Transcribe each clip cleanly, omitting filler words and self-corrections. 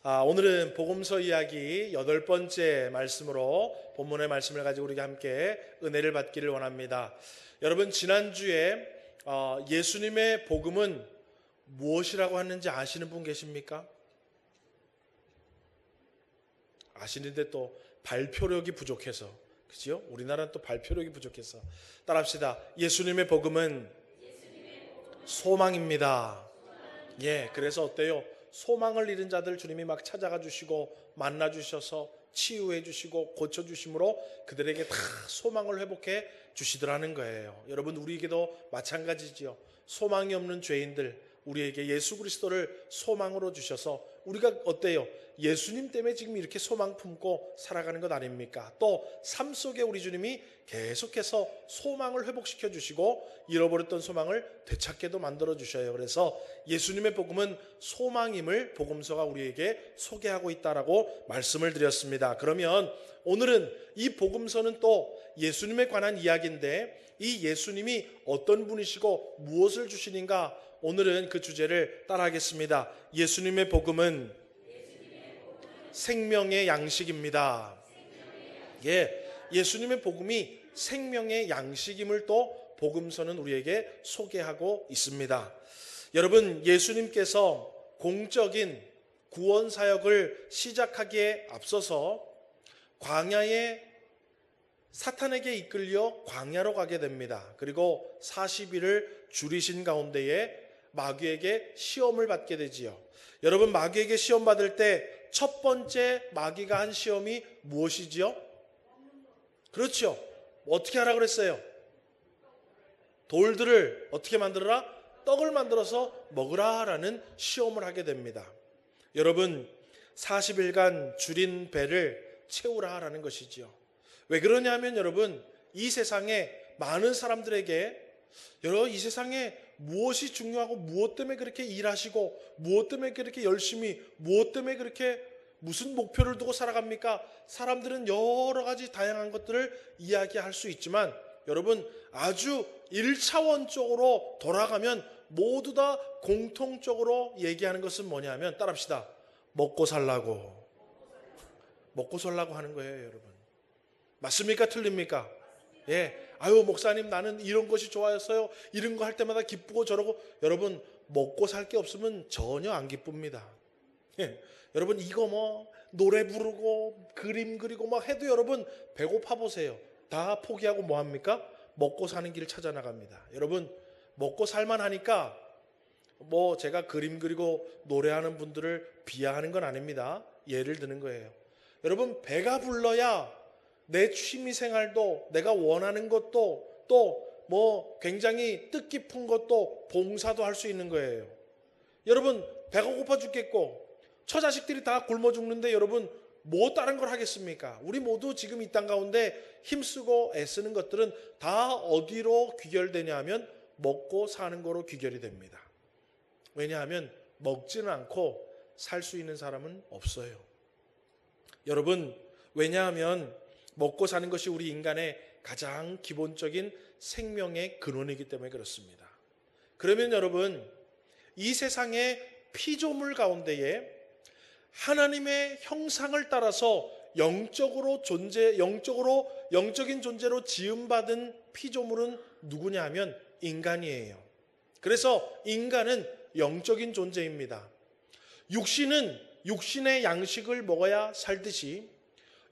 오늘은 복음서 이야기 8번째 말씀으로 본문의 말씀을 가지고 우리가 함께 은혜를 받기를 원합니다. 여러분, 지난주에 예수님의 복음은 무엇이라고 하는지 아시는 분 계십니까? 아시는데 또 발표력이 부족해서, 그죠? 우리나라는 또 발표력이 부족해서 따라합시다. 예수님의 복음은 소망입니다. 그래서 어때요? 소망을 잃은 자들 주님이 막 찾아가 주시고 만나 주셔서 치유해 주시고 고쳐 주심으로 그들에게 다 소망을 회복해 주시더라는 거예요. 여러분, 우리에게도 마찬가지지요. 소망이 없는 죄인들, 우리에게 예수 그리스도를 소망으로 주셔서 우리가 어때요? 예수님 때문에 지금 이렇게 소망 품고 살아가는 것 아닙니까? 또 삶 속에 우리 주님이 계속해서 소망을 회복시켜 주시고 잃어버렸던 소망을 되찾게도 만들어 주셔요. 그래서 예수님의 복음은 소망임을 복음서가 우리에게 소개하고 있다라고 말씀을 드렸습니다. 그러면 오늘은 이 복음서는 또 예수님에 관한 이야기인데 이 예수님이 어떤 분이시고 무엇을 주시는가, 오늘은 그 주제를 따라하겠습니다. 예수님의 복음은 생명의 양식입니다. 예수님의 복음이 생명의 양식임을 또 복음서는 우리에게 소개하고 있습니다. 여러분, 예수님께서 공적인 구원 사역을 시작하기에 앞서서 광야에 사탄에게 이끌려 광야로 가게 됩니다. 그리고 40일을 줄이신 가운데에 마귀에게 시험을 받게 되지요. 여러분, 마귀에게 시험 받을 때 첫 번째 마귀가 한 시험이 무엇이지요? 그렇죠. 어떻게 하라 그랬어요? 돌들을 어떻게 만들어라? 떡을 만들어서 먹으라라는 시험을 하게 됩니다. 여러분, 40일간 줄인 배를 채우라라는 것이지요. 왜 그러냐면 여러분, 이 세상에 많은 사람들에게 여러분, 이 세상에 무엇이 중요하고 무엇 때문에 그렇게 일하시고 무엇 때문에 그렇게 열심히 무엇 때문에 그렇게 무슨 목표를 두고 살아갑니까? 사람들은 여러 가지 다양한 것들을 이야기할 수 있지만 여러분, 아주 1차원적으로 돌아가면 모두 다 공통적으로 얘기하는 것은 뭐냐면 따라합시다. 먹고 살라고 하는 거예요. 여러분, 맞습니까? 틀립니까? 아유, 목사님, 나는 이런 것이 좋아였어요. 이런 거 할 때마다 기쁘고 저러고. 여러분, 먹고 살 게 없으면 전혀 안 기쁩니다. 여러분, 이거 뭐 노래 부르고 그림 그리고 막 해도 여러분 배고파 보세요. 다 포기하고 뭐 합니까? 먹고 사는 길 찾아 나갑니다. 여러분, 먹고 살만 하니까 뭐 제가 그림 그리고 노래하는 분들을 비하하는 건 아닙니다. 예를 드는 거예요. 여러분, 배가 불러야 내 취미 생활도, 내가 원하는 것도, 또 뭐 굉장히 뜻깊은 것도, 봉사도 할 수 있는 거예요. 여러분, 배가 고파 죽겠고 처자식들이 다 굶어 죽는데 여러분, 뭐 다른 걸 하겠습니까? 우리 모두 지금 이 땅 가운데 힘쓰고 애쓰는 것들은 다 어디로 귀결되냐 하면 먹고 사는 거로 귀결이 됩니다. 왜냐하면 먹지는 않고 살 수 있는 사람은 없어요. 여러분, 왜냐하면 먹고 사는 것이 우리 인간의 가장 기본적인 생명의 근원이기 때문에 그렇습니다. 그러면 여러분, 이 세상의 피조물 가운데에 하나님의 형상을 따라서 영적인 존재로 지음받은 피조물은 누구냐 하면 인간이에요. 그래서 인간은 영적인 존재입니다. 육신은 육신의 양식을 먹어야 살듯이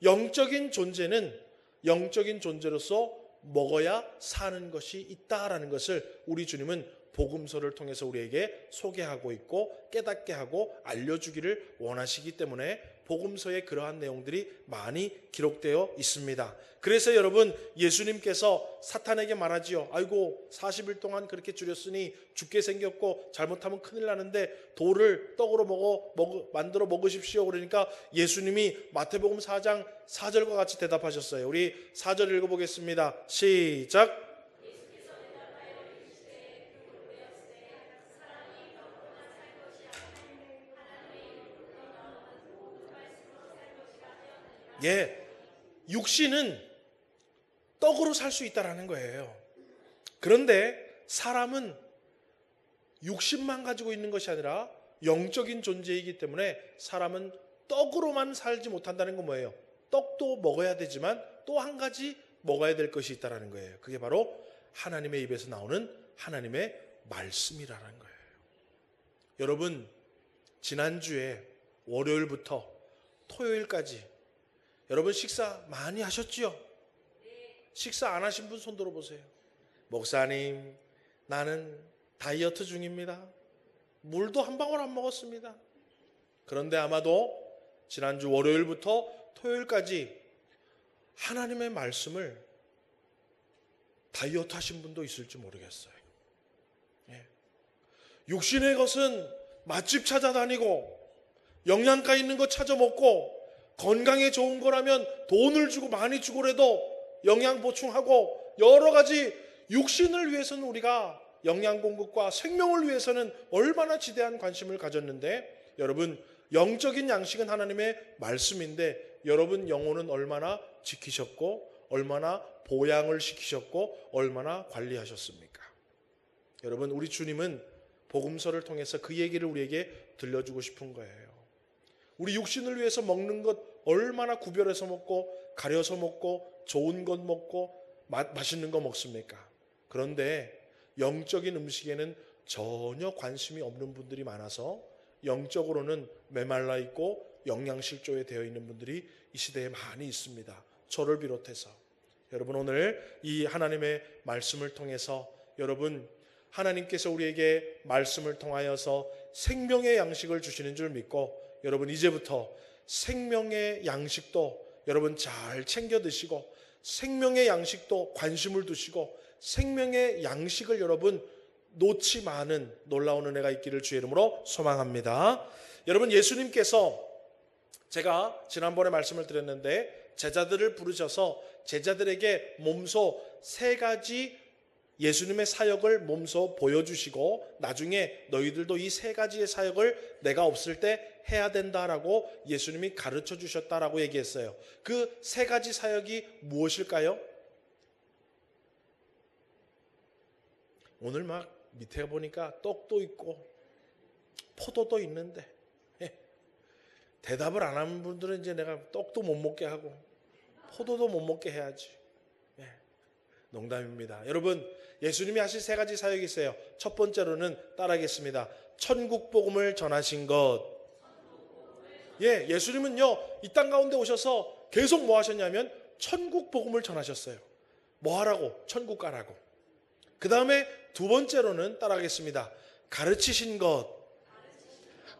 영적인 존재는 영적인 존재로서 먹어야 사는 것이 있다라는 것을 우리 주님은 복음서를 통해서 우리에게 소개하고 있고 깨닫게 하고 알려주기를 원하시기 때문에 복음서에 그러한 내용들이 많이 기록되어 있습니다. 그래서 여러분, 예수님께서 사탄에게 말하지요. 아이고, 40일 동안 그렇게 줄였으니 죽게 생겼고 잘못하면 큰일 나는데 돌을 떡으로 만들어 먹으십시오. 그러니까 예수님이 마태복음 4장 4절과 같이 대답하셨어요. 우리 4절 읽어보겠습니다. 시작. 육신은 떡으로 살 수 있다라는 거예요. 그런데 사람은 육신만 가지고 있는 것이 아니라 영적인 존재이기 때문에 사람은 떡으로만 살지 못한다는 건 뭐예요? 떡도 먹어야 되지만 또 한 가지 먹어야 될 것이 있다는 거예요. 그게 바로 하나님의 입에서 나오는 하나님의 말씀이라는 거예요. 여러분, 지난주에 월요일부터 토요일까지 여러분 식사 많이 하셨지요? 식사 안 하신 분 손 들어보세요. 목사님, 나는 다이어트 중입니다. 물도 한 방울 안 먹었습니다. 그런데 아마도 지난주 월요일부터 토요일까지 하나님의 말씀을 다이어트 하신 분도 있을지 모르겠어요. 육신의 것은 맛집 찾아다니고 영양가 있는 거 찾아 먹고 건강에 좋은 거라면 돈을 주고 많이 주고라도 영양 보충하고 여러 가지 육신을 위해서는 우리가 영양 공급과 생명을 위해서는 얼마나 지대한 관심을 가졌는데 여러분, 영적인 양식은 하나님의 말씀인데 여러분 영혼은 얼마나 지키셨고 얼마나 보양을 시키셨고 얼마나 관리하셨습니까? 여러분, 우리 주님은 복음서를 통해서 그 얘기를 우리에게 들려주고 싶은 거예요. 우리 육신을 위해서 먹는 것 얼마나 구별해서 먹고 가려서 먹고 좋은 것 먹고 맛있는 거 먹습니까? 그런데 영적인 음식에는 전혀 관심이 없는 분들이 많아서 영적으로는 메말라 있고 영양실조에 되어 있는 분들이 이 시대에 많이 있습니다. 저를 비롯해서. 여러분, 오늘 이 하나님의 말씀을 통해서 여러분, 하나님께서 우리에게 말씀을 통하여서 생명의 양식을 주시는 줄 믿고 여러분, 이제부터 생명의 양식도 여러분 잘 챙겨 드시고 생명의 양식도 관심을 두시고 생명의 양식을 여러분 놓지 마는 놀라운 은혜가 있기를 주의 이름으로 소망합니다. 여러분, 예수님께서 제가 지난번에 말씀을 드렸는데 제자들을 부르셔서 제자들에게 몸소 3가지 예수님의 사역을 몸소 보여주시고 나중에 너희들도 이 3가지의 사역을 내가 없을 때 해야 된다라고 예수님이 가르쳐 주셨다라고 얘기했어요. 그 3가지 사역이 무엇일까요? 오늘 막 밑에 보니까 떡도 있고 포도도 있는데 대답을 안 하는 분들은 이제 내가 떡도 못 먹게 하고 포도도 못 먹게 해야지. 농담입니다. 여러분, 예수님이 하신 3가지 사역이 있어요. 첫 번째로는 따라하겠습니다. 천국 복음을 전하신 것. 예수님은요 이 땅 가운데 오셔서 계속 뭐 하셨냐면 천국 복음을 전하셨어요. 뭐 하라고? 천국 가라고. 그 다음에 2번째로는 따라하겠습니다. 가르치신 것.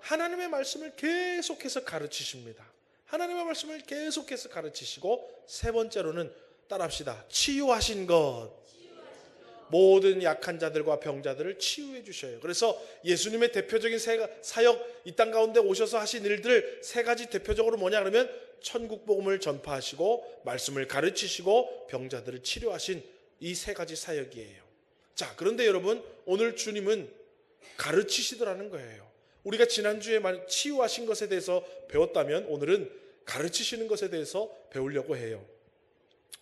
하나님의 말씀을 계속해서 가르치십니다. 하나님의 말씀을 계속해서 가르치시고 3번째로는 따라합시다. 치유하신 것. 모든 약한 자들과 병자들을 치유해 주셔요. 그래서 예수님의 대표적인 사역, 이 땅 가운데 오셔서 하신 일들 3가지 대표적으로 뭐냐 그러면 천국 복음을 전파하시고 말씀을 가르치시고 병자들을 치료하신 이 3가지 사역이에요. 자, 그런데 여러분, 오늘 주님은 가르치시더라는 거예요. 우리가 지난주에 치유하신 것에 대해서 배웠다면 오늘은 가르치시는 것에 대해서 배우려고 해요.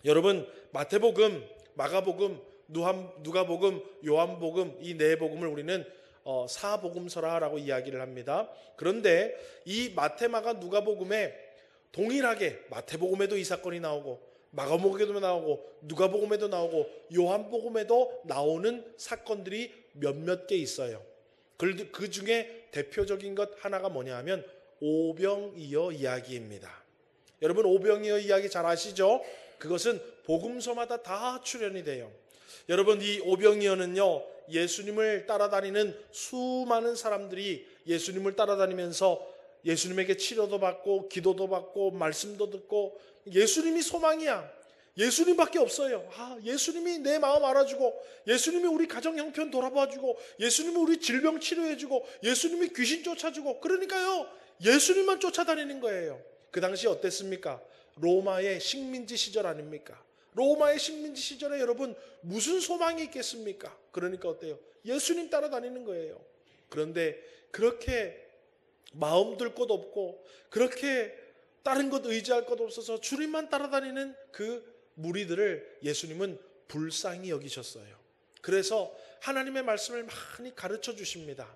여러분, 마태복음, 마가복음, 누가복음, 요한복음 이 4복음을 우리는 사복음서라고 이야기를 합니다. 그런데 이 마태, 마가, 누가복음에 동일하게 마태복음에도 이 사건이 나오고 마가복음에도 나오고 누가복음에도 나오고 요한복음에도 나오는 사건들이 몇몇 개 있어요. 그 중에 대표적인 것 하나가 뭐냐 하면 오병이어 이야기입니다. 여러분, 오병이어 이야기 잘 아시죠? 그것은 복음서마다 다 출연이 돼요. 여러분, 이 오병이어는요 예수님을 따라다니는 수많은 사람들이 예수님을 따라다니면서 예수님에게 치료도 받고 기도도 받고 말씀도 듣고 예수님이 소망이야. 예수님밖에 없어요. 예수님이 내 마음 알아주고 예수님이 우리 가정 형편 돌아봐주고 예수님이 우리 질병 치료해주고 예수님이 귀신 쫓아주고 그러니까요 예수님만 쫓아다니는 거예요. 그 당시 어땠습니까? 로마의 식민지 시절 아닙니까? 로마의 식민지 시절에 여러분 무슨 소망이 있겠습니까? 그러니까 어때요? 예수님 따라다니는 거예요. 그런데 그렇게 마음 둘 곳 없고 그렇게 다른 것 의지할 것 없어서 주님만 따라다니는 그 무리들을 예수님은 불쌍히 여기셨어요. 그래서 하나님의 말씀을 많이 가르쳐 주십니다.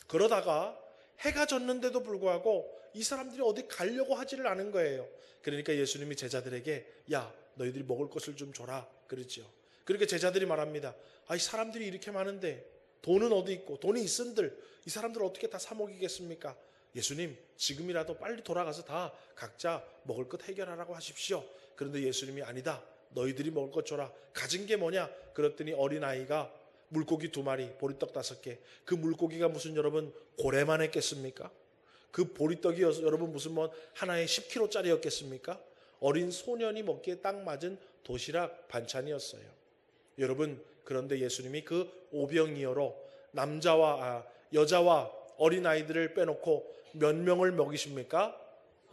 그러다가 해가 졌는데도 불구하고 이 사람들이 어디 가려고 하지를 않은 거예요. 그러니까 예수님이 제자들에게 야, 너희들이 먹을 것을 좀 줘라 그러지요. 그러니까 제자들이 말합니다. 이 사람들이 이렇게 많은데 돈은 어디 있고 돈이 있은들 이 사람들 어떻게 다 사 먹이겠습니까? 예수님, 지금이라도 빨리 돌아가서 다 각자 먹을 것 해결하라고 하십시오. 그런데 예수님이 아니다. 너희들이 먹을 것 줘라. 가진 게 뭐냐? 그랬더니 어린아이가 물고기 2마리, 보리떡 5개. 그 물고기가 무슨 여러분 고래만 했겠습니까? 그 보리떡이 여러분 무슨 하나에 10kg짜리였겠습니까? 어린 소년이 먹기에 딱 맞은 도시락 반찬이었어요. 여러분, 그런데 예수님이 그 오병이어로 여자와 어린아이들을 빼놓고 몇 명을 먹이십니까?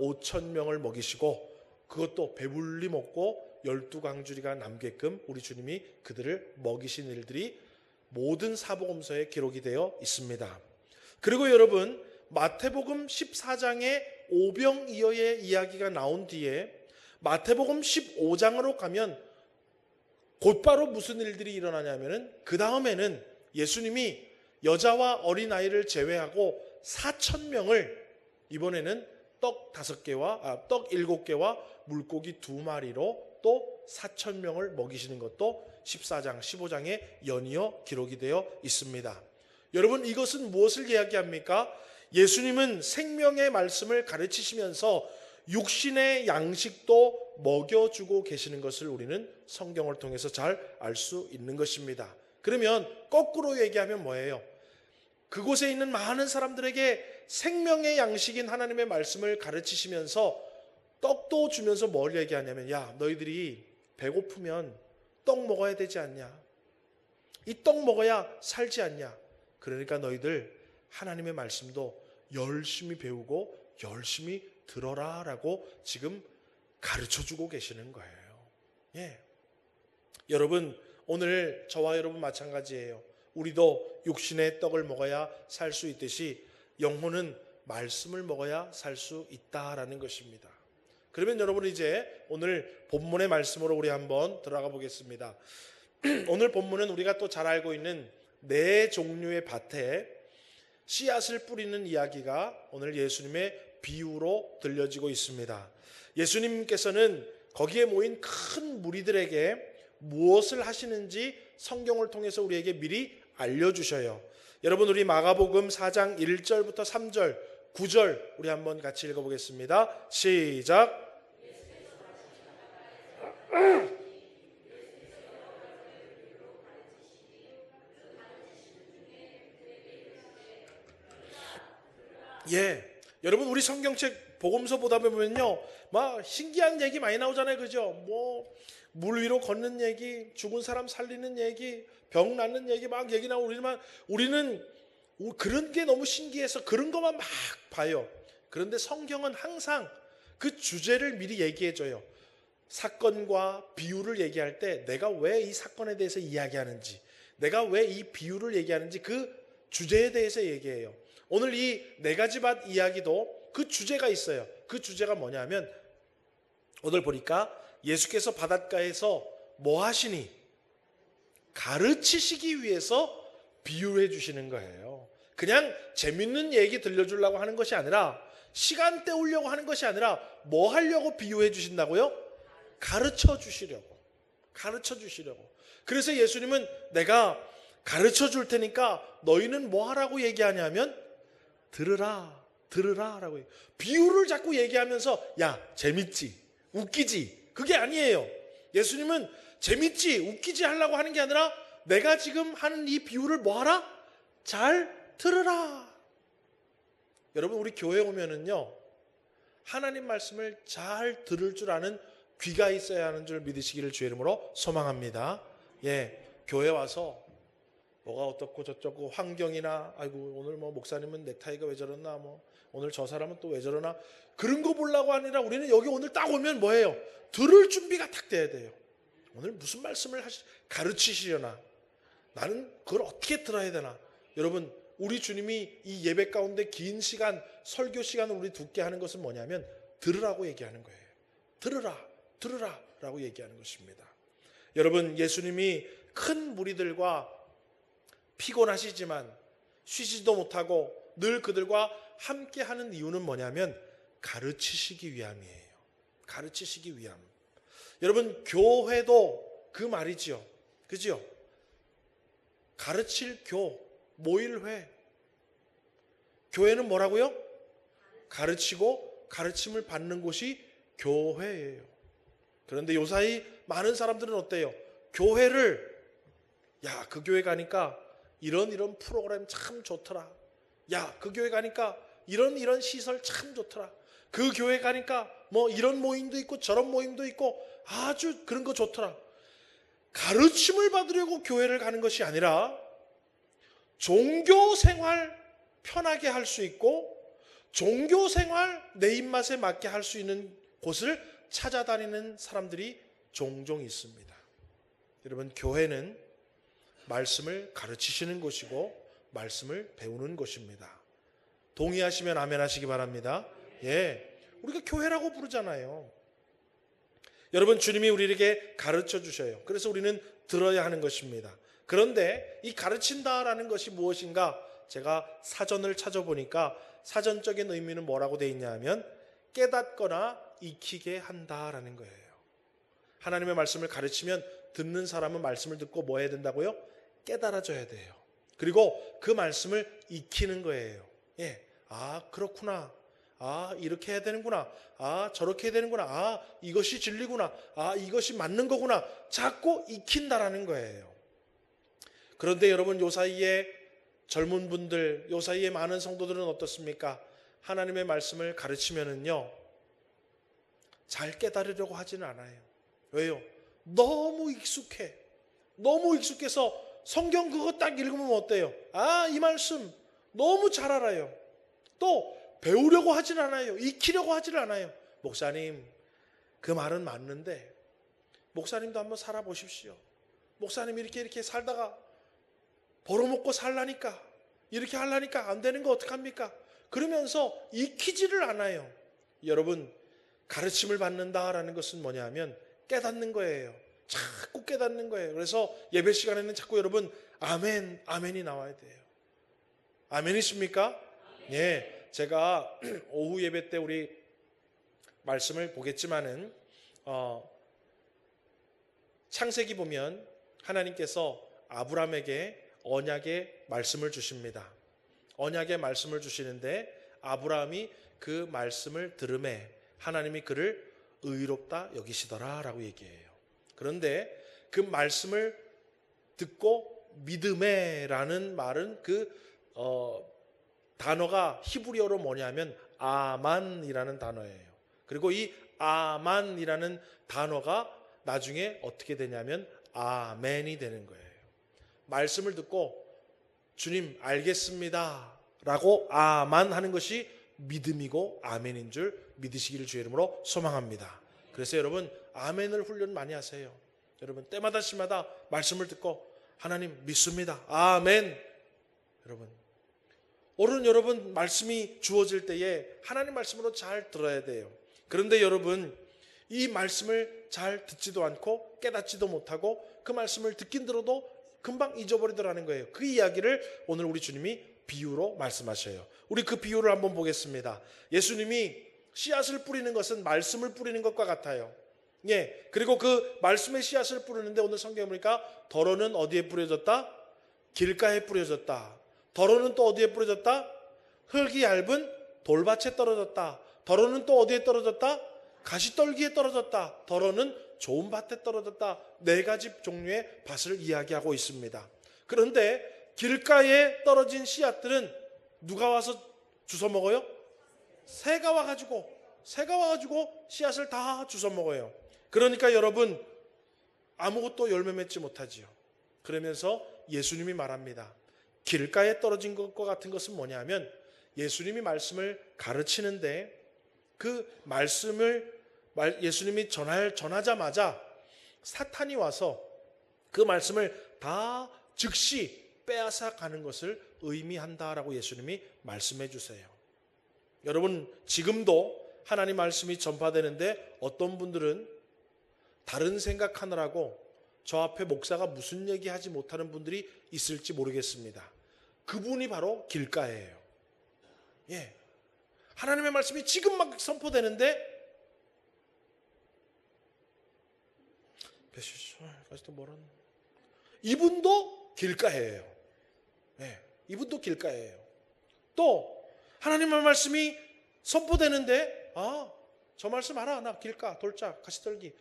5,000명을 먹이시고 그것도 배불리 먹고 12광주리가 남게끔 우리 주님이 그들을 먹이신 일들이 모든 사복음서에 기록이 되어 있습니다. 그리고 여러분, 마태복음 14장에 오병이어의 이야기가 나온 뒤에 마태복음 15장으로 가면 곧바로 무슨 일들이 일어나냐면은 그 다음에는 예수님이 여자와 어린아이를 제외하고 4,000명을 이번에는 떡 7개와 물고기 2마리로 또 4,000명을 먹이시는 것도 14장, 15장에 연이어 기록이 되어 있습니다. 여러분, 이것은 무엇을 이야기합니까? 예수님은 생명의 말씀을 가르치시면서 육신의 양식도 먹여주고 계시는 것을 우리는 성경을 통해서 잘 알 수 있는 것입니다. 그러면 거꾸로 얘기하면 뭐예요? 그곳에 있는 많은 사람들에게 생명의 양식인 하나님의 말씀을 가르치시면서 떡도 주면서 뭘 얘기하냐면 야, 너희들이 배고프면 떡 먹어야 되지 않냐? 이 떡 먹어야 살지 않냐? 그러니까 너희들 하나님의 말씀도 열심히 배우고 열심히 들어라 라고 지금 가르쳐주고 계시는 거예요. 예. 여러분, 오늘 저와 여러분 마찬가지예요. 우리도 육신의 떡을 먹어야 살 수 있듯이 영혼은 말씀을 먹어야 살 수 있다라는 것입니다. 그러면 여러분, 이제 오늘 본문의 말씀으로 우리 한번 들어가 보겠습니다. 오늘 본문은 우리가 또 잘 알고 있는 4종류의 밭에 씨앗을 뿌리는 이야기가 오늘 예수님의 비유로 들려지고 있습니다. 예수님께서는 거기에 모인 큰 무리들에게 무엇을 하시는지 성경을 통해서 우리에게 미리 알려주셔요. 여러분, 우리 마가복음 4장 1절부터 3절, 9절 우리 한번 같이 읽어보겠습니다. 시작. 예, 여러분, 우리 성경책 복음서 보다 보면요, 막 신기한 얘기 많이 나오잖아요, 그죠? 물 위로 걷는 얘기, 죽은 사람 살리는 얘기, 병 낫는 얘기 막 얘기 나오고 우리는 그런 게 너무 신기해서 그런 것만 막 봐요. 그런데 성경은 항상 그 주제를 미리 얘기해줘요. 사건과 비유를 얘기할 때 내가 왜 이 사건에 대해서 이야기하는지, 내가 왜 이 비유를 얘기하는지 그 주제에 대해서 얘기해요. 오늘 이 4가지 밭 이야기도 그 주제가 있어요. 그 주제가 뭐냐면 오늘 보니까 예수께서 바닷가에서 뭐 하시니? 가르치시기 위해서 비유를 해주시는 거예요. 그냥 재밌는 얘기 들려주려고 하는 것이 아니라, 시간 때우려고 하는 것이 아니라 뭐 하려고 비유해 주신다고요? 가르쳐 주시려고. 그래서 예수님은 내가 가르쳐 줄 테니까 너희는 뭐 하라고 얘기하냐면 들으라 라고 해요. 비유를 자꾸 얘기하면서 야, 재밌지, 웃기지, 그게 아니에요. 예수님은 재밌지, 웃기지 하려고 하는 게 아니라 내가 지금 하는 이 비유를 뭐 하라? 잘 들으라. 여러분, 우리 교회 오면은요, 하나님 말씀을 잘 들을 줄 아는 귀가 있어야 하는 줄 믿으시기를 주의 이름으로 소망합니다. 예, 교회 와서 뭐가 어떻고 저쩌고 환경이나 아이고 오늘 목사님은 넥타이가 왜 저러나, 오늘 저 사람은 또 왜 저러나, 그런 거 보려고 아니라 우리는 여기 오늘 딱 오면 뭐예요? 들을 준비가 딱 돼야 돼요. 오늘 무슨 말씀을 가르치시려나, 나는 그걸 어떻게 들어야 되나. 여러분, 우리 주님이 이 예배 가운데 긴 시간, 설교 시간을 우리 듣게 하는 것은 뭐냐면 들으라고 얘기하는 거예요. 들으라 라고 얘기하는 것입니다. 여러분, 예수님이 큰 무리들과 피곤하시지만 쉬지도 못하고 늘 그들과 함께 하는 이유는 뭐냐면 가르치시기 위함이에요. 가르치시기 위함. 여러분, 교회도 그 말이죠. 그죠? 가르칠 모일회. 교회는 뭐라고요? 가르치고 가르침을 받는 곳이 교회예요. 그런데 요사이 많은 사람들은 어때요? 교회를 야, 그 교회 가니까 이런 프로그램 참 좋더라. 야, 그 교회 가니까 이런 시설 참 좋더라. 그 교회 가니까 뭐 이런 모임도 있고 저런 모임도 있고 아주 그런 거 좋더라. 가르침을 받으려고 교회를 가는 것이 아니라 종교 생활 편하게 할 수 있고 종교 생활 내 입맛에 맞게 할 수 있는 곳을 찾아다니는 사람들이 종종 있습니다. 여러분, 교회는 말씀을 가르치시는 곳이고 말씀을 배우는 곳입니다. 동의하시면 아멘 하시기 바랍니다. 예, 우리가 교회라고 부르잖아요. 여러분, 주님이 우리에게 가르쳐 주셔요. 그래서 우리는 들어야 하는 것입니다. 그런데 이 가르친다라는 것이 무엇인가? 제가 사전을 찾아보니까 사전적인 의미는 뭐라고 되어 있냐 하면 깨닫거나 익히게 한다라는 거예요. 하나님의 말씀을 가르치면 듣는 사람은 말씀을 듣고 뭐 해야 된다고요? 깨달아져야 돼요. 그리고 그 말씀을 익히는 거예요. 예, 아, 그렇구나. 아, 이렇게 해야 되는구나. 아, 저렇게 해야 되는구나. 아, 이것이 진리구나. 아, 이것이 맞는 거구나. 자꾸 익힌다라는 거예요. 그런데 여러분, 요 사이에 젊은 분들, 요 사이에 많은 성도들은 어떻습니까? 하나님의 말씀을 가르치면은요, 잘 깨달으려고 하지는 않아요. 왜요? 너무 익숙해. 너무 익숙해서 성경 그거 딱 읽으면 어때요? 아, 이 말씀 너무 잘 알아요. 또 배우려고 하진 않아요. 익히려고 하질 않아요. 목사님, 그 말은 맞는데 목사님도 한번 살아보십시오. 목사님 이렇게 살다가 벌어먹고 살라니까, 이렇게 하려니까 안 되는 거 어떡합니까? 그러면서 익히지를 않아요. 여러분, 가르침을 받는다라는 것은 뭐냐면 깨닫는 거예요. 자꾸 깨닫는 거예요. 그래서 예배 시간에는 자꾸 여러분 아멘, 아멘이 나와야 돼요. 아멘이십니까? 예, 제가 오후 예배 때 우리 말씀을 보겠지만은 창세기 보면 하나님께서 아브라함에게 언약의 말씀을 주십니다. 언약의 말씀을 주시는데 아브라함이 그 말씀을 들음에 하나님이 그를 의롭다 여기시더라 라고 얘기해요. 그런데 그 말씀을 듣고 믿음에 라는 말은 그 단어가 히브리어로 뭐냐면 아만이라는 단어예요. 그리고 이 아만이라는 단어가 나중에 어떻게 되냐면 아멘이 되는 거예요. 말씀을 듣고 주님 알겠습니다 라고 아만 하는 것이 믿음이고 아멘인 줄 믿으시기를 주의 이름으로 소망합니다. 그래서 여러분, 아멘을 훈련 많이 하세요. 여러분, 때마다 시마다 말씀을 듣고 하나님 믿습니다. 아멘. 여러분 말씀이 주어질 때에 하나님 말씀으로 잘 들어야 돼요. 그런데 여러분, 이 말씀을 잘 듣지도 않고 깨닫지도 못하고 그 말씀을 듣긴 들어도 금방 잊어버리더라는 거예요. 그 이야기를 오늘 우리 주님이 비유로 말씀하셔요. 우리 그 비유를 한번 보겠습니다. 예수님이 씨앗을 뿌리는 것은 말씀을 뿌리는 것과 같아요. 예, 그리고 그 말씀의 씨앗을 뿌리는데 오늘 성경에 보니까 더러는 어디에 뿌려졌다? 길가에 뿌려졌다. 더러는 또 어디에 뿌려졌다? 흙이 얇은 돌밭에 떨어졌다. 더러는 또 어디에 떨어졌다? 가시떨기에 떨어졌다. 더러는 좋은 밭에 떨어졌다. 네 가지 종류의 밭을 이야기하고 있습니다. 그런데 길가에 떨어진 씨앗들은 누가 와서 주워 먹어요? 새가 와가지고 씨앗을 다 주워 먹어요. 그러니까 여러분, 아무것도 열매 맺지 못하지요. 그러면서 예수님이 말합니다. 길가에 떨어진 것과 같은 것은 뭐냐면 예수님이 말씀을 가르치는데 그 말씀을 예수님이 전하자마자 사탄이 와서 그 말씀을 다 즉시 빼앗아 가는 것을 의미한다라고 예수님이 말씀해 주세요. 여러분, 지금도 하나님 말씀이 전파되는데 어떤 분들은 다른 생각하느라고 저 앞에 목사가 무슨 얘기하지 못하는 분들이 있을지 모르겠습니다. 그분이 바로 길가예요. 예, 하나님의 말씀이 지금 막 선포되는데 아직도 멀었네. 이분도 길가예요. 네, 이분도 길가예요. 또 하나님의 말씀이 선포되는데 저 말씀 알아. 나 길가, 돌짝, 가시떨기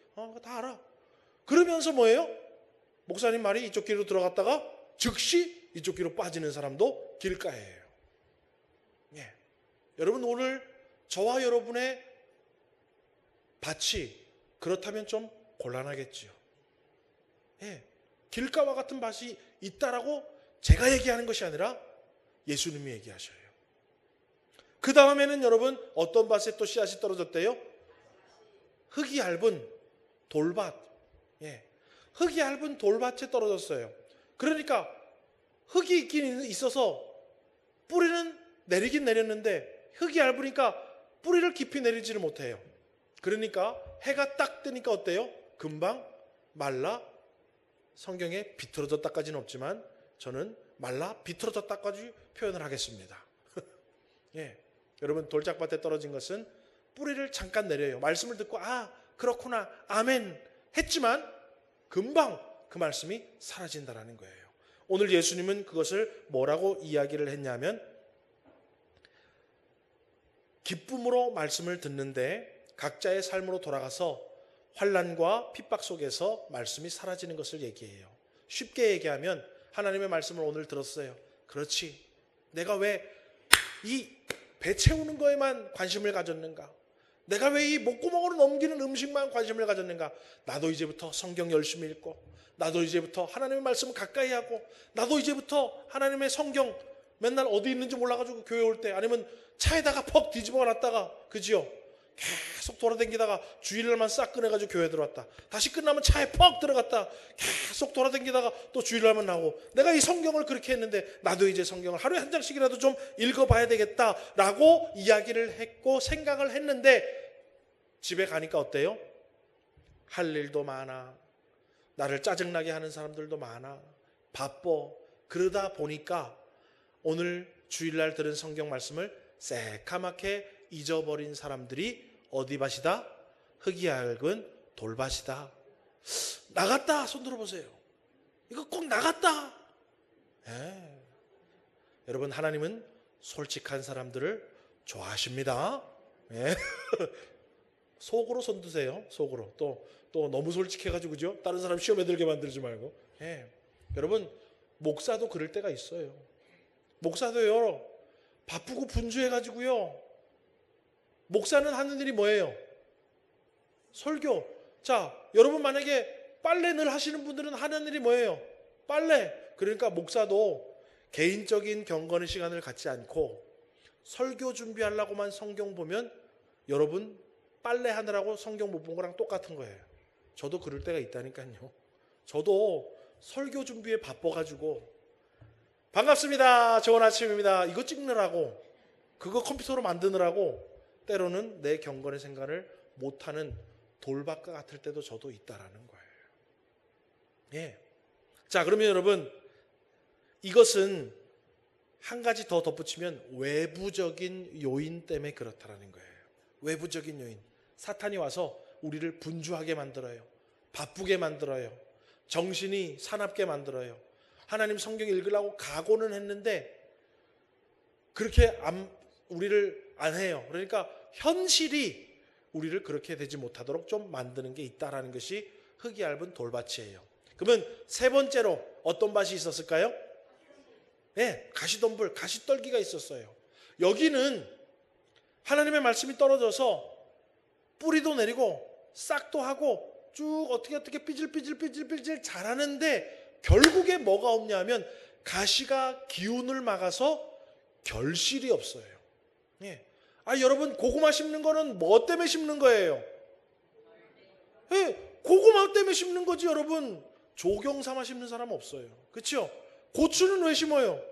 다 알아. 그러면서 뭐예요? 목사님 말이 이쪽 길로 들어갔다가 즉시 이쪽 길로 빠지는 사람도 길가예요. 예. 여러분 오늘 저와 여러분의 밭이 그렇다면 좀 곤란하겠지요. 예. 길가와 같은 밭이 있다라고 제가 얘기하는 것이 아니라 예수님이 얘기하셔요. 그 다음에는 여러분 어떤 밭에 또 씨앗이 떨어졌대요? 흙이 얇은 돌밭. 예. 흙이 얇은 돌밭에 떨어졌어요. 그러니까 흙이 있긴 있어서 뿌리는 내리긴 내렸는데 흙이 얇으니까 뿌리를 깊이 내리지를 못해요. 그러니까 해가 딱 뜨니까 어때요? 금방 말라 성경에 비틀어졌다까지는 없지만 저는 말라 비틀어졌다까지 표현을 하겠습니다. 예. 여러분 돌짝밭에 떨어진 것은 뿌리를 잠깐 내려요. 말씀을 듣고 그렇구나 아멘 했지만 금방 그 말씀이 사라진다라는 거예요. 오늘 예수님은 그것을 뭐라고 이야기를 했냐면 기쁨으로 말씀을 듣는데 각자의 삶으로 돌아가서 환난과 핍박 속에서 말씀이 사라지는 것을 얘기해요. 쉽게 얘기하면 하나님의 말씀을 오늘 들었어요. 그렇지. 내가 왜 이 배 채우는 거에만 관심을 가졌는가? 내가 왜 이 목구멍으로 넘기는 음식만 관심을 가졌는가? 나도 이제부터 성경 열심히 읽고 나도 이제부터 하나님의 말씀을 가까이 하고 나도 이제부터 하나님의 성경 맨날 어디 있는지 몰라가지고 교회 올 때 아니면 차에다가 퍽 뒤집어 놨다가 그지요? 계속 돌아다니다가 주일날만 싹 꺼내가지고 교회 들어왔다. 다시 끝나면 차에 퍽 들어갔다. 계속 돌아다니다가 또 주일날만 나오고 내가 이 성경을 그렇게 했는데 나도 이제 성경을 하루에 한 장씩이라도 좀 읽어봐야 되겠다라고 이야기를 했고 생각을 했는데 집에 가니까 어때요? 할 일도 많아. 나를 짜증나게 하는 사람들도 많아. 바빠. 그러다 보니까 오늘 주일날 들은 성경 말씀을 새카맣게 잊어버린 사람들이 어디 밭이다? 흙이 얇은 돌밭이다. 나갔다. 손 들어보세요. 이거 꼭 나갔다. 여러분 하나님은 솔직한 사람들을 좋아하십니다. 속으로 손 드세요. 속으로. 또 너무 솔직해가지고 그죠? 다른 사람 시험에 들게 만들지 말고. 여러분 목사도 그럴 때가 있어요. 목사도요. 바쁘고 분주해가지고요. 목사는 하는 일이 뭐예요? 설교. 자, 여러분 만약에 빨래 늘 하시는 분들은 하는 일이 뭐예요? 빨래. 그러니까 목사도 개인적인 경건의 시간을 갖지 않고 설교 준비하려고만 성경 보면 여러분 빨래 하느라고 성경 못 본 거랑 똑같은 거예요. 저도 그럴 때가 있다니까요. 저도 설교 준비에 바빠가지고 반갑습니다. 좋은 아침입니다. 이거 찍느라고 그거 컴퓨터로 만드느라고 때로는 내 경건의 생각을 못하는 돌밭과 같을 때도 저도 있다라는 거예요. 자, 그러면 여러분 이것은 한 가지 더 덧붙이면 외부적인 요인 때문에 그렇다라는 거예요. 외부적인 요인. 사탄이 와서 우리를 분주하게 만들어요. 바쁘게 만들어요. 정신이 사납게 만들어요. 하나님 성경 읽으려고 각오는 했는데 그렇게 우리를 안 해요. 그러니까 현실이 우리를 그렇게 되지 못하도록 좀 만드는 게 있다라는 것이 흙이 얇은 돌밭이에요. 그러면 세 번째로 어떤 밭이 있었을까요? 가시덤불, 가시떨기가 있었어요. 여기는 하나님의 말씀이 떨어져서 뿌리도 내리고 싹도 하고 쭉 어떻게 삐질삐질 자라는데 결국에 뭐가 없냐면 가시가 기운을 막아서 결실이 없어요. 여러분 고구마 심는 거는 뭐 때문에 심는 거예요? 고구마 때문에 심는 거지 여러분. 조경 삼아 심는 사람 없어요. 그렇죠? 고추는 왜 심어요?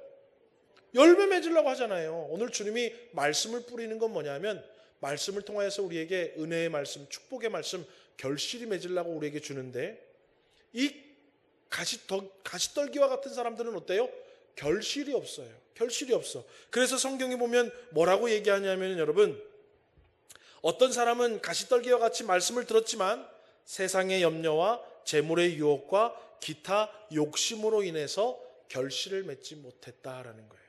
열매 맺으려고 하잖아요. 오늘 주님이 말씀을 뿌리는 건 뭐냐면 말씀을 통하여서 우리에게 은혜의 말씀, 축복의 말씀, 결실이 맺으려고 우리에게 주는데 이 가시떨기와 같은 사람들은 어때요? 결실이 없어요. 결실이 없어. 그래서 성경에 보면 뭐라고 얘기하냐면 여러분, 어떤 사람은 가시떨기와 같이 말씀을 들었지만 세상의 염려와 재물의 유혹과 기타 욕심으로 인해서 결실을 맺지 못했다라는 거예요.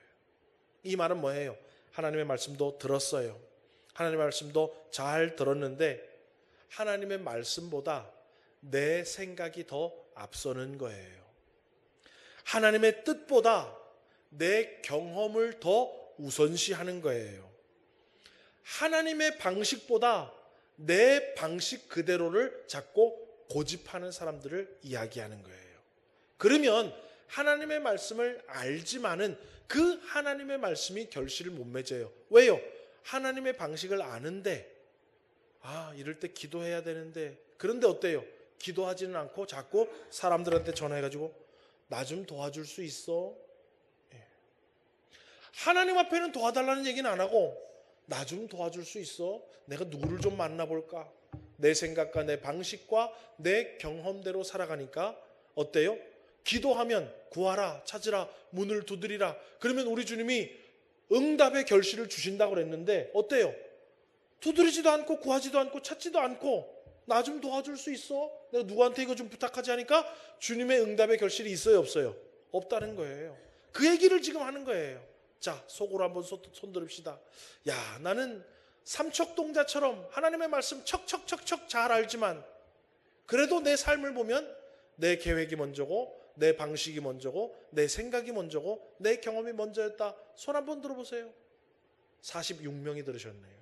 이 말은 뭐예요? 하나님의 말씀도 들었어요. 하나님의 말씀도 잘 들었는데 하나님의 말씀보다 내 생각이 더 앞서는 거예요. 하나님의 뜻보다 내 경험을 더 우선시하는 거예요. 하나님의 방식보다 내 방식 그대로를 자꾸 고집하는 사람들을 이야기하는 거예요. 그러면 하나님의 말씀을 알지만은 그 하나님의 말씀이 결실을 못 맺어요. 왜요? 하나님의 방식을 아는데 이럴 때 기도해야 되는데, 그런데 어때요? 기도하지는 않고 자꾸 사람들한테 전화해가지고 나 좀 도와줄 수 있어? 하나님 앞에는 도와달라는 얘기는 안 하고 나 좀 도와줄 수 있어? 내가 누구를 좀 만나볼까? 내 생각과 내 방식과 내 경험대로 살아가니까 어때요? 기도하면 구하라, 찾으라, 문을 두드리라. 그러면 우리 주님이 응답의 결실을 주신다고 그랬는데 어때요? 두드리지도 않고 구하지도 않고 찾지도 않고 나 좀 도와줄 수 있어? 내가 누구한테 이거 좀 부탁하지 하니까 주님의 응답의 결실이 있어요, 없어요? 없다는 거예요. 그 얘기를 지금 하는 거예요. 자, 속으로 한번 손 들읍시다. 야, 나는 삼척동자처럼 하나님의 말씀 척척척척 잘 알지만 그래도 내 삶을 보면 내 계획이 먼저고 내 방식이 먼저고 내 생각이 먼저고 내 경험이 먼저였다. 손 한번 들어보세요. 46명이 들으셨네요.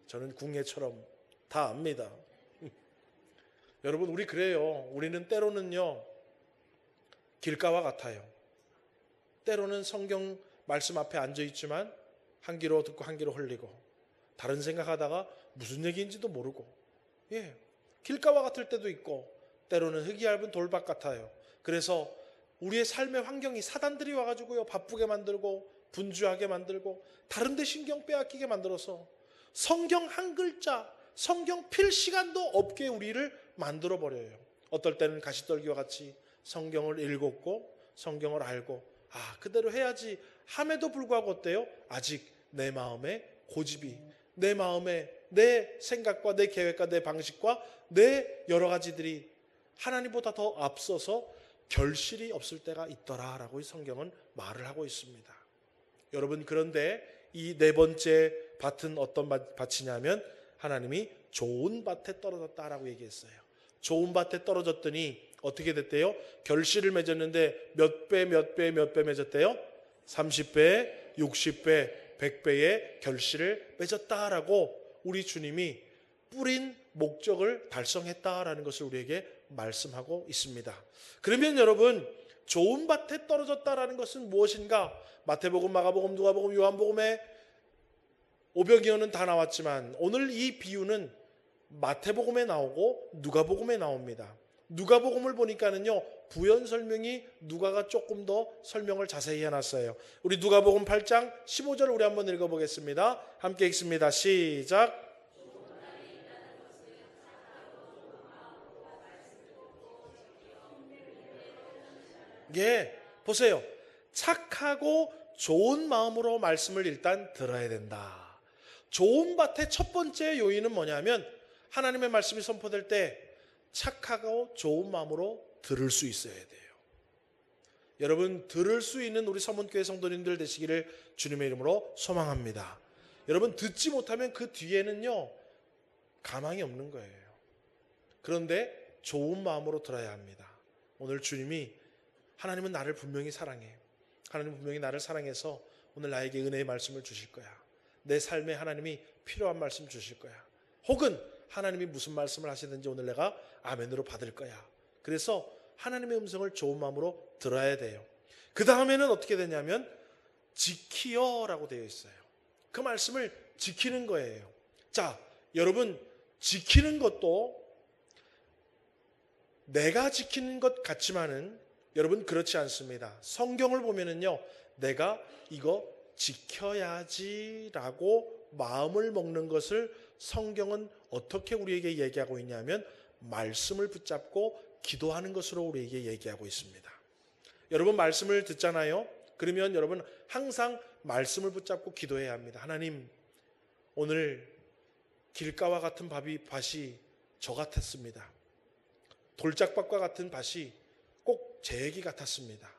저는 궁예처럼 다 압니다. 여러분, 우리 그래요. 우리는 때로는요, 길가와 같아요. 때로는 성경 말씀 앞에 앉아있지만 한 귀로 듣고 한 귀로 흘리고 다른 생각하다가 무슨 얘기인지도 모르고, 길가와 같을 때도 있고 때로는 흙이 얇은 돌밭 같아요. 그래서 우리의 삶의 환경이 사단들이 와가지고요, 바쁘게 만들고 분주하게 만들고 다른 데 신경 빼앗기게 만들어서 성경 한 글자, 성경 필 시간도 없게 우리를 만들어 버려요. 어떨 때는 가시떨기와 같이 성경을 읽었고 성경을 알고 그대로 해야지 함에도 불구하고 어때요? 아직 내 마음에 고집이, 내 마음에 내 생각과 내 계획과 내 방식과 내 여러 가지들이 하나님보다 더 앞서서 결실이 없을 때가 있더라라고 이 성경은 말을 하고 있습니다. 여러분, 그런데 이 네 번째 밭은 어떤 밭이냐면 하나님이 좋은 밭에 떨어졌다라고 얘기했어요. 좋은 밭에 떨어졌더니 어떻게 됐대요? 결실을 맺었는데 몇 배 맺었대요? 30배, 60배, 100배의 결실을 맺었다라고 우리 주님이 뿌린 목적을 달성했다라는 것을 우리에게 말씀하고 있습니다. 그러면 여러분, 좋은 밭에 떨어졌다라는 것은 무엇인가? 마태복음, 마가복음, 누가복음, 요한복음에 오병이어는 다 나왔지만 오늘 이 비유는 마태복음에 나오고 누가복음에 나옵니다. 누가복음을 보니까는요, 부연 설명이 누가가 조금 더 설명을 자세히 해놨어요. 우리 누가복음 8장 15절 우리 한번 읽어보겠습니다. 함께 읽습니다. 시작. 보세요. 착하고 좋은 마음으로 말씀을 일단 들어야 된다. 좋은 밭의 첫 번째 요인은 뭐냐면 하나님의 말씀이 선포될 때 착하고 좋은 마음으로 들을 수 있어야 돼요. 여러분, 들을 수 있는 우리 서문교회 성도님들 되시기를 주님의 이름으로 소망합니다. 여러분, 듣지 못하면 그 뒤에는요, 가망이 없는 거예요. 그런데 좋은 마음으로 들어야 합니다. 오늘 주님이, 하나님은 나를 분명히 사랑해. 하나님은 분명히 나를 사랑해서 오늘 나에게 은혜의 말씀을 주실 거야. 내 삶에 하나님이 필요한 말씀 주실 거야. 혹은 하나님이 무슨 말씀을 하시든지 오늘 내가 아멘으로 받을 거야. 그래서 하나님의 음성을 좋은 마음으로 들어야 돼요. 그 다음에는 어떻게 되냐면 지키어라고 되어 있어요. 그 말씀을 지키는 거예요. 자, 여러분, 지키는 것도 내가 지키는 것 같지만은 여러분, 그렇지 않습니다. 성경을 보면은요, 내가 이거 지켜야지라고 마음을 먹는 것을 성경은 어떻게 우리에게 얘기하고 있냐면 말씀을 붙잡고 기도하는 것으로 우리에게 얘기하고 있습니다. 여러분 말씀을 듣잖아요. 그러면 여러분 항상 말씀을 붙잡고 기도해야 합니다. 하나님, 오늘 길가와 같은 밭이 저 같았습니다. 돌짝밭과 같은 밭이 꼭 제 얘기 같았습니다.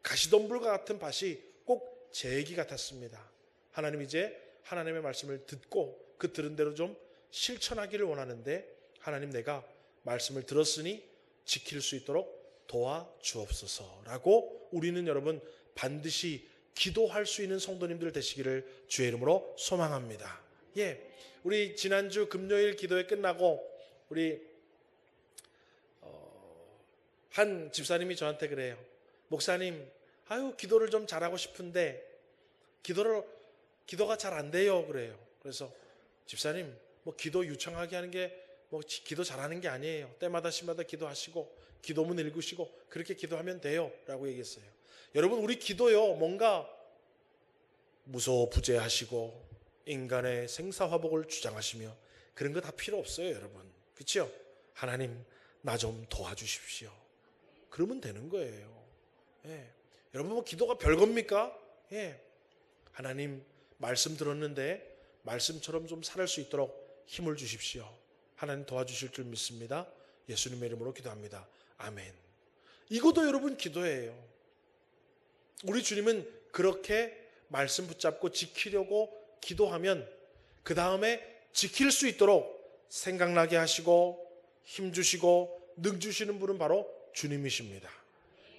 가시덤불과 같은 밭이 꼭 제 얘기 같았습니다. 하나님, 이제 하나님의 말씀을 듣고 그 들은 대로 좀 실천하기를 원하는데 하나님, 내가 말씀을 들었으니 지킬 수 있도록 도와주옵소서라고 우리는 여러분 반드시 기도할 수 있는 성도님들 되시기를 주의 이름으로 소망합니다. 예, 우리 지난주 금요일 기도회 끝나고 우리 한 집사님이 저한테 그래요. 목사님, 기도를 좀 잘하고 싶은데 기도가 잘 안 돼요. 그래요. 그래서 집사님, 기도 유창하게 하는 게 기도 잘하는 게 아니에요. 때마다 시마다 기도하시고 기도문 읽으시고 그렇게 기도하면 돼요 라고 얘기했어요. 여러분, 우리 기도요, 뭔가 무소부재하시고 인간의 생사화복을 주장하시며 그런 거 다 필요 없어요. 여러분, 그렇죠? 하나님, 나 좀 도와주십시오. 그러면 되는 거예요. 예. 여러분, 기도가 별겁니까? 예. 하나님, 말씀 들었는데 말씀처럼 좀 살을 수 있도록 힘을 주십시오. 하나님 도와주실 줄 믿습니다. 예수님의 이름으로 기도합니다. 아멘. 이것도 여러분 기도예요. 우리 주님은 그렇게 말씀 붙잡고 지키려고 기도하면 그 다음에 지킬 수 있도록 생각나게 하시고 힘 주시고 능 주시는 분은 바로 주님이십니다.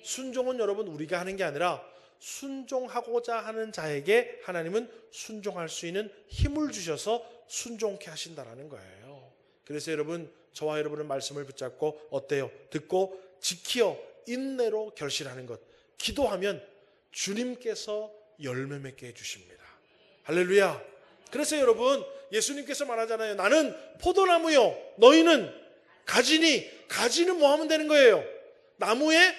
순종은 여러분 우리가 하는 게 아니라 순종하고자 하는 자에게 하나님은 순종할 수 있는 힘을 주셔서 순종케 하신다라는 거예요. 그래서 여러분, 저와 여러분은 말씀을 붙잡고 어때요? 듣고 지키어 인내로 결실하는 것. 기도하면 주님께서 열매 맺게 해주십니다. 할렐루야. 그래서 여러분, 예수님께서 말하잖아요. 나는 포도나무요, 너희는 가지니. 가지는 뭐 하면 되는 거예요? 나무에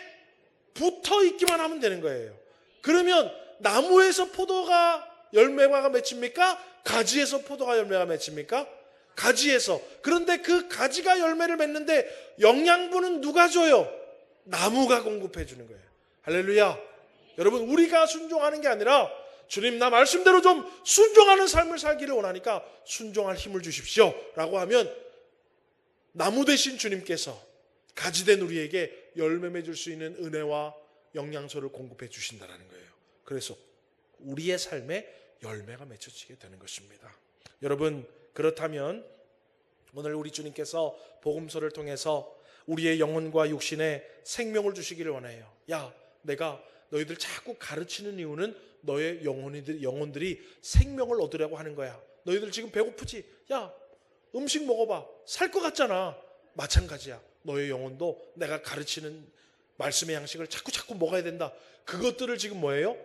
붙어 있기만 하면 되는 거예요. 그러면 나무에서 포도가 열매가 맺힙니까? 가지에서 포도가 열매가 맺힙니까? 가지에서. 그런데 그 가지가 열매를 맺는데 영양분은 누가 줘요? 나무가 공급해 주는 거예요. 할렐루야. 여러분, 우리가 순종하는 게 아니라 주님, 나 말씀대로 좀 순종하는 삶을 살기를 원하니까 순종할 힘을 주십시오 라고 하면 나무 되신 주님께서 가지된 우리에게 열매 맺을 수 있는 은혜와 영양소를 공급해 주신다는 거예요. 그래서 우리의 삶에 열매가 맺혀지게 되는 것입니다. 여러분, 그렇다면 오늘 우리 주님께서 복음서를 통해서 우리의 영혼과 육신에 생명을 주시기를 원해요. 야, 내가 너희들 자꾸 가르치는 이유는 너의 영혼들이 생명을 얻으려고 하는 거야. 너희들 지금 배고프지? 야, 음식 먹어봐. 살 것 같잖아. 마찬가지야. 너의 영혼도 내가 가르치는 말씀의 양식을 자꾸 먹어야 된다. 그것들을 지금 뭐예요?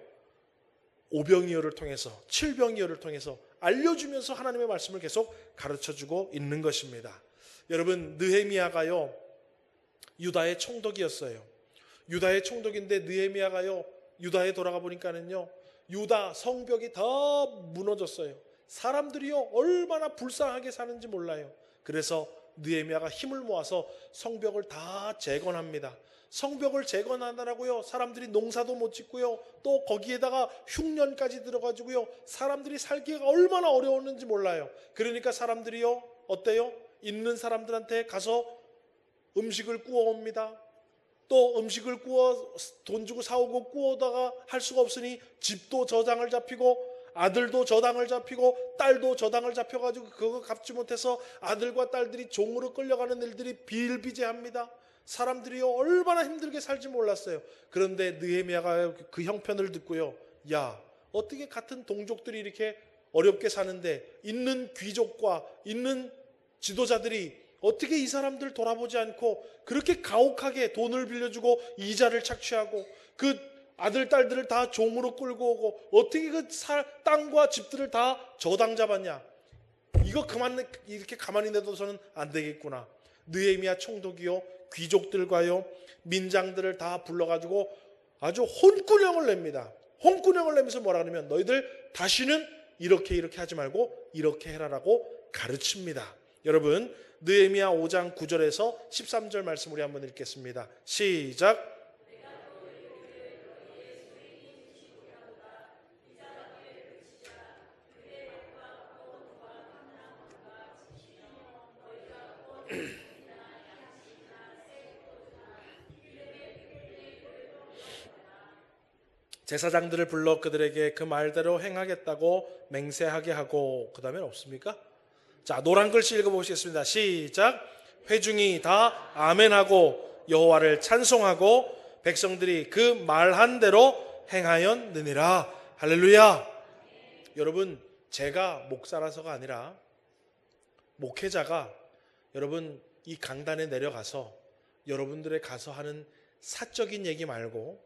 오병이어를 통해서, 칠병이어를 통해서 알려주면서 하나님의 말씀을 계속 가르쳐주고 있는 것입니다. 여러분, 느헤미야가요, 유다의 총독이었어요. 유다의 총독인데 느헤미야가요, 유다에 돌아가 보니까는요, 유다 성벽이 다 무너졌어요. 사람들이요, 얼마나 불쌍하게 사는지 몰라요. 그래서 느헤미야가 힘을 모아서 성벽을 다 재건합니다. 성벽을 재건하느라고요, 사람들이 농사도 못 짓고요, 또 거기에다가 흉년까지 들어가지고요, 사람들이 살기가 얼마나 어려웠는지 몰라요. 그러니까 사람들이요, 어때요? 있는 사람들한테 가서 음식을 구워옵니다. 또 음식을 구워 돈 주고 사오고 구워다가 할 수가 없으니 집도 저당을 잡히고 아들도 저당을 잡히고 딸도 저당을 잡혀가지고 그거 갚지 못해서 아들과 딸들이 종으로 끌려가는 일들이 비일비재합니다. 사람들이요, 얼마나 힘들게 살지 몰랐어요. 그런데 느헤미야가 그 형편을 듣고요, 야, 어떻게 같은 동족들이 이렇게 어렵게 사는데 있는 귀족과 있는 지도자들이 어떻게 이 사람들 돌아보지 않고 그렇게 가혹하게 돈을 빌려주고 이자를 착취하고 그 아들 딸들을 다 종으로 끌고 오고 어떻게 그 땅과 집들을 다 저당 잡았냐. 이거 그만 이렇게 가만히 내둬서는 안 되겠구나. 느헤미야 총독이요, 귀족들과요, 민장들을 다 불러가지고 아주 혼꾸녕을 냅니다. 혼꾸녕을 내면서 뭐라 그러면 너희들 다시는 이렇게 하지 말고 이렇게 해라라고 가르칩니다. 여러분, 느헤미야 5장 9절에서 13절 말씀 우리 한번 읽겠습니다. 시작. 제사장들을 불러 그들에게 그 말대로 행하겠다고 맹세하게 하고, 그 다음엔 없습니까? 자, 노란 글씨 읽어보시겠습니다. 시작. 회중이 다 아멘하고 여호와를 찬송하고 백성들이 그 말한 대로 행하였느니라. 할렐루야. 여러분, 제가 목사라서가 아니라 목회자가 여러분 이 강단에 내려가서 여러분들의 가서 하는 사적인 얘기 말고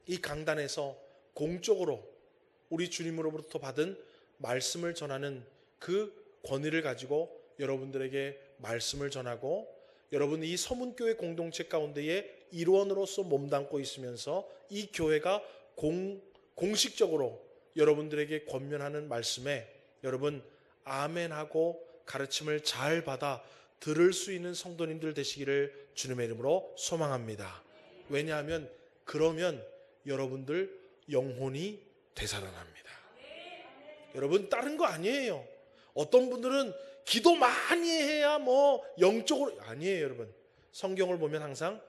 이 강단에서 공적으로 우리 주님으로부터 받은 말씀을 전하는 그 권위를 가지고 여러분들에게 말씀을 전하고, 여러분 이 서문교회 공동체 가운데에 일원으로서 몸담고 있으면서 이 교회가 공식적으로 여러분들에게 권면하는 말씀에 여러분 아멘하고 가르침을 잘 받아 들을 수 있는 성도님들 되시기를 주님의 이름으로 소망합니다. 왜냐하면 그러면 여러분들 영혼이 되살아납니다. 여러분 다른 거 아니에요. 어떤 분들은 기도 많이 해야 뭐 영적으로, 아니에요. 여러분 성경을 보면 항상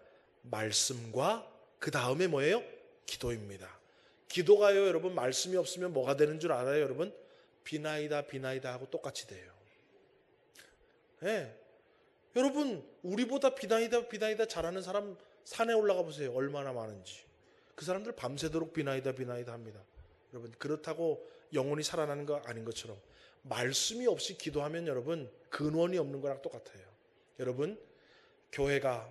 말씀과 그 다음에 뭐예요? 기도입니다. 기도가요 여러분 말씀이 없으면 뭐가 되는 줄 알아요? 여러분 비나이다 비나이다 하고 똑같이 돼요. 네. 여러분 우리보다 비나이다 비나이다 잘하는 사람 산에 올라가 보세요. 얼마나 많은지. 그 사람들 밤새도록 비나이다 비나이다 합니다. 여러분 그렇다고 영혼이 살아나는 거 아닌 것처럼 말씀이 없이 기도하면 여러분 근원이 없는 거랑 똑같아요. 여러분 교회가,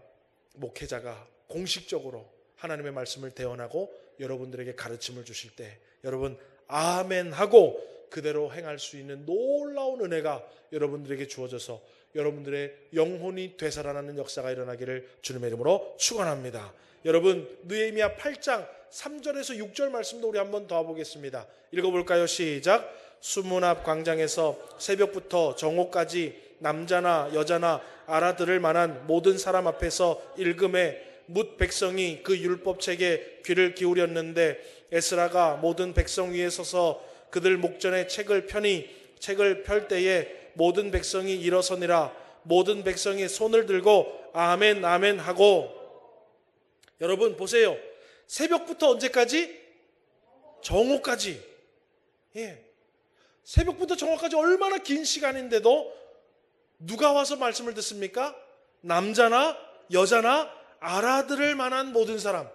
목회자가 공식적으로 하나님의 말씀을 대언하고 여러분들에게 가르침을 주실 때 여러분 아멘 하고 그대로 행할 수 있는 놀라운 은혜가 여러분들에게 주어져서 여러분들의 영혼이 되살아나는 역사가 일어나기를 주님의 이름으로 축원합니다. 여러분 느헤미야 8장 3절에서 6절 말씀도 우리 한번 더 보겠습니다. 읽어볼까요? 시작. 수문 앞 광장에서 새벽부터 정오까지 남자나 여자나 알아들을 만한 모든 사람 앞에서 읽음에 뭇 백성이 그 율법책에 귀를 기울였는데 에스라가 모든 백성 위에 서서 그들 목전에 책을 펴니 책을 펼 때에 모든 백성이 일어서니라. 모든 백성이 손을 들고 아멘 아멘 하고. 여러분 보세요. 새벽부터 언제까지? 정오까지. 예. 새벽부터 정오까지 얼마나 긴 시간인데도 누가 와서 말씀을 듣습니까? 남자나 여자나 알아들을 만한 모든 사람.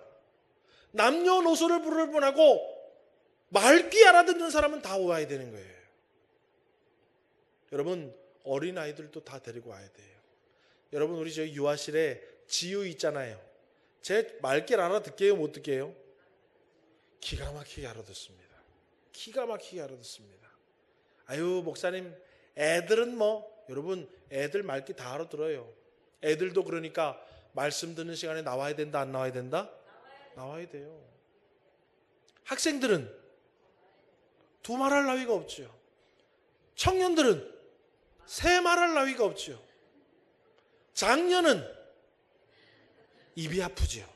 남녀노소를 부를 뻔하고 맑게 알아듣는 사람은 다 와야 되는 거예요. 여러분 어린아이들도 다 데리고 와야 돼요. 여러분 우리 저 유아실에 지유 있잖아요. 제 맑게 알아듣게요? 못 듣게요? 기가 막히게 알아듣습니다. 기가 막히게 알아듣습니다. 아유 목사님 애들은 뭐, 여러분 애들 맑게 다 알아들어요. 애들도 그러니까 말씀 듣는 시간에 나와야 된다 안 나와야 된다? 나와야 돼요. 학생들은 두말할 나위가 없죠. 청년들은 세 말할 나위가 없죠. 장년은 입이 아프죠.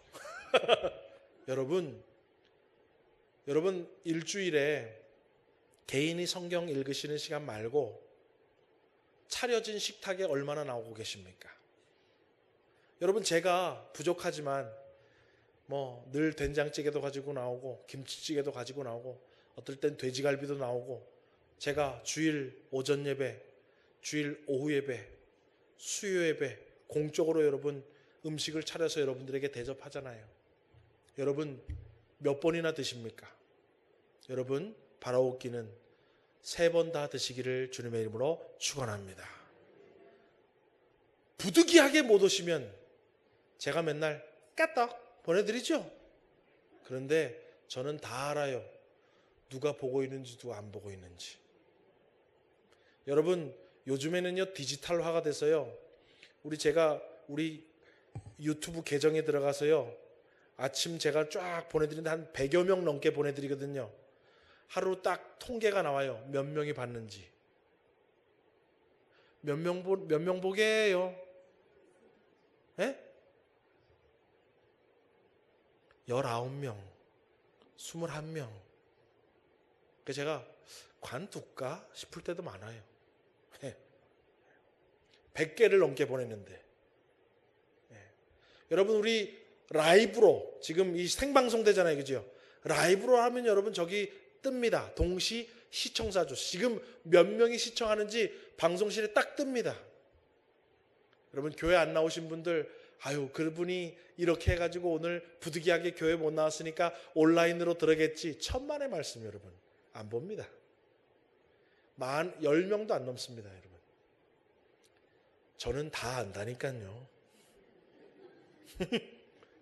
여러분 일주일에 개인이 성경 읽으시는 시간 말고 차려진 식탁에 얼마나 나오고 계십니까? 여러분 제가 부족하지만 뭐 늘 된장찌개도 가지고 나오고 김치찌개도 가지고 나오고 어떨 땐 돼지갈비도 나오고, 제가 주일 오전 예배, 주일 오후 예배, 수요 예배 공적으로 여러분 음식을 차려서 여러분들에게 대접하잖아요. 여러분 몇 번이나 드십니까? 여러분 바라옵기는 3번 다 드시기를 주님의 이름으로 축원합니다. 부득이하게 못 오시면 제가 맨날 까떡 보내드리죠. 그런데 저는 다 알아요. 누가 보고 있는지 누가 안 보고 있는지. 여러분 요즘에는요 디지털화가 돼서요 우리 유튜브 계정에 들어가서요 아침 제가 쫙 보내드리는데 한 100여 명 넘게 보내드리거든요. 하루 딱 통계가 나와요. 몇 명이 봤는지. 몇 명 보게 해요? 예? 19명, 21명. 그래서 제가 관둘까 싶을 때도 많아요. 100개를 넘게 보냈는데. 여러분 우리 라이브로 지금 이 생방송 되잖아요. 그죠? 라이브로 하면 여러분 저기 뜹니다. 동시 시청자 수. 지금 몇 명이 시청하는지 방송실에 딱 뜹니다. 여러분 교회 안 나오신 분들 아유 그분이 이렇게 해가지고 오늘 부득이하게 교회 못 나왔으니까 온라인으로 들으겠지. 천만의 말씀 여러분. 안 봅니다. 10명도 안 넘습니다. 여러분. 저는 다 안다니까요.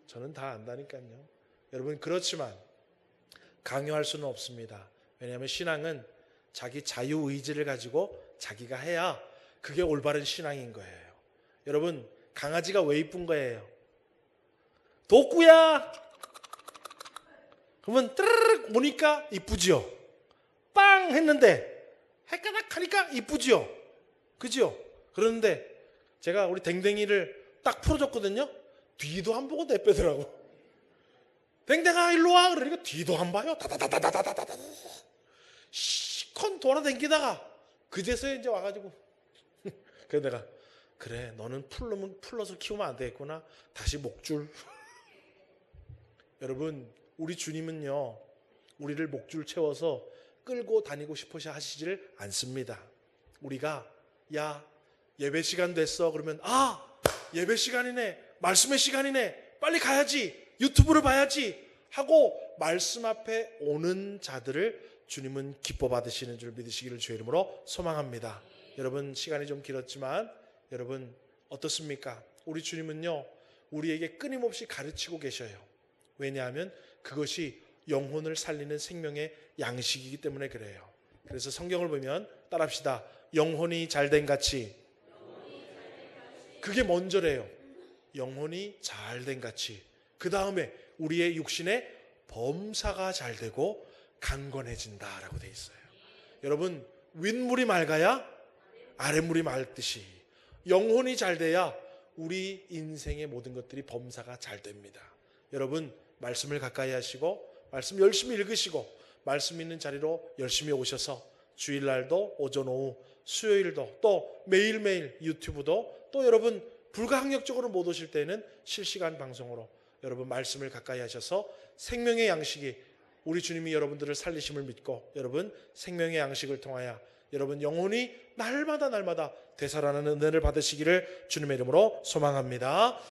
저는 다 안다니까요. 여러분 그렇지만 강요할 수는 없습니다. 왜냐하면 신앙은 자기 자유의지를 가지고 자기가 해야 그게 올바른 신앙인 거예요. 여러분 강아지가 왜 이쁜 거예요? 독구야! 그러면 뜨르륵 오니까 이쁘지요. 빵 했는데 헷가닥 하니까 이쁘지요. 그지요? 그런데 제가 우리 댕댕이를 딱 풀어줬거든요. 뒤도 안 보고 내빼더라고. 댕댕아 일로 와. 그러니까 뒤도 안 봐요. 다다다다다다다다. 시컨 돌아댕기다가 그제서야 이제 와가지고 그래서 내가 그래 너는 풀러서 키우면 안 되겠구나. 다시 목줄. 여러분 우리 주님은요 우리를 목줄 채워서 끌고 다니고 싶으셔 하시지를 않습니다. 우리가 야 예배 시간 됐어 그러면 아 예배 시간이네 말씀의 시간이네 빨리 가야지 유튜브를 봐야지 하고 말씀 앞에 오는 자들을 주님은 기뻐 받으시는 줄 믿으시기를 주의 이름으로 소망합니다. 여러분 시간이 좀 길었지만 여러분 어떻습니까? 우리 주님은요 우리에게 끊임없이 가르치고 계셔요. 왜냐하면 그것이 영혼을 살리는 생명의 양식이기 때문에 그래요. 그래서 성경을 보면 따라합시다. 영혼이 잘된 같이 그게 먼저래요. 영혼이 잘된 같이 그 다음에 우리의 육신의 범사가 잘되고 강건해진다라고 돼 있어요. 여러분 윗물이 맑아야 아랫물이 맑듯이 영혼이 잘돼야 우리 인생의 모든 것들이 범사가 잘 됩니다. 여러분 말씀을 가까이 하시고 말씀 열심히 읽으시고 말씀 있는 자리로 열심히 오셔서 주일날도 오전 오후 수요일도 또 매일매일 유튜브도 또 여러분 불가항력적으로 못 오실 때는 실시간 방송으로 여러분 말씀을 가까이 하셔서 생명의 양식이 우리 주님이 여러분들을 살리심을 믿고 여러분 생명의 양식을 통하여 여러분 영혼이 날마다 되살아나는 은혜를 받으시기를 주님의 이름으로 소망합니다.